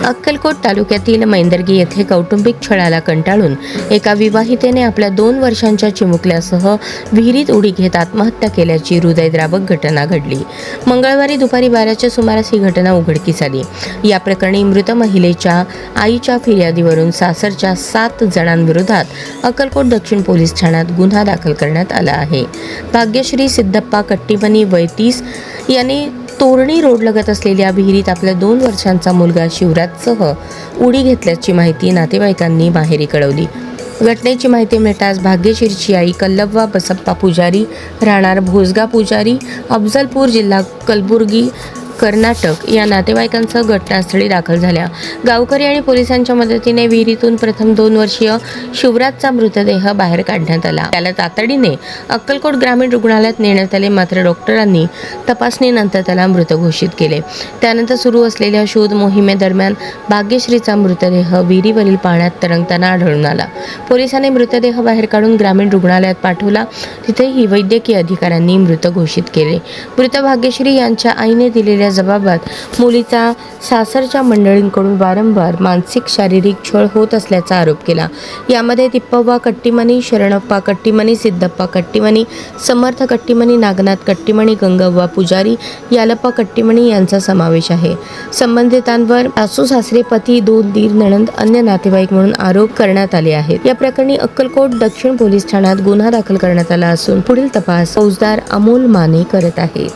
अक्कलकोट तालुक्यातील मैंदर्गी येथे कौटुंबिक छळाला कंटाळून एका विवाहितेने आपल्या 2 वर्षांच्या चिमुकल्यासह विहिरीत उडी घेत आत्महत्या केल्याची हृदयद्रावक घटना घडली. मंगळवारी दुपारी 12च्या सुमारास ही घटना उघडकीस आली. या प्रकरणी मृत महिलेच्या आईच्या फिर्यादीवरून सासरच्या 7 जणांविरोधात अक्कलकोट दक्षिण पोलीस ठाण्यात गुन्हा दाखल करण्यात आला आहे. भाग्यश्री सिद्धप्पा कट्टीमनी वय 30 यांनी तोरणी रोडलगत असलेल्या विहिरीत आपल्या 2 वर्षांचा मुलगा शिवराजसह उडी घेतल्याची माहिती नातेवाईकांनी माहेरी कळवली. घटनेची माहिती मिळताच भाग्यश्रीची आई कल्लव्वा बसप्पा पुजारी राहणार भोसगा पुजारी अफजलपूर जिल्हा कलबुर्गी कर्नाटक या नातेवाईकांसह घटनास्थळी दाखल झाल्या. गावकरी आणि पोलिसांच्या मदतीने विहिरीतून प्रथम 2 वर्षीय शिवराजचा मृतदेह बाहेर काढण्यात आला. त्याला तातडीने अक्कलकोट ग्रामीण रुग्णालयात नेण्यात आले, मात्र डॉक्टरांनी तपासणीनंतर त्याला मृत घोषित केले. त्यानंतर सुरू असलेल्या शोध मोहिमेदरम्यान भाग्यश्रीचा मृतदेह विहिरीवरील पाण्यात तरंगताना आढळून आला. पोलिसांनी मृतदेह बाहेर काढून ग्रामीण रुग्णालयात पाठवला. तिथेही वैद्यकीय अधिकाऱ्यांनी मृत घोषित केले. मृत भाग्यश्री यांच्या आईने दिलेल्या जबाबात मुलीचा सासरच्या मंडळींकडून वारंवार मानसिक शारीरिक छळ होत असल्याचा आरोप केला. यामध्ये तिप्पव्वा कट्टीमनी, शरणप्पा कट्टीमनी, सिद्धप्पा कट्टीमनी, समर्थ कट्टीमनी, नागनाथ कट्टीमनी, गंगव्वा पुजारी, यालप्पा कट्टीमनी यांचा समावेश आहे. संबंधितांवर सासू सासरे, पती, 2 दीर, नणंद, अन्य नातेवाईक म्हणून आरोप करण्यात आले आहेत. या प्रकरणी अक्कलकोट दक्षिण पोलीस ठाण्यात गुन्हा दाखल करण्यात आला असून पुढील तपास फौजदार अमोल माने करत आहेत.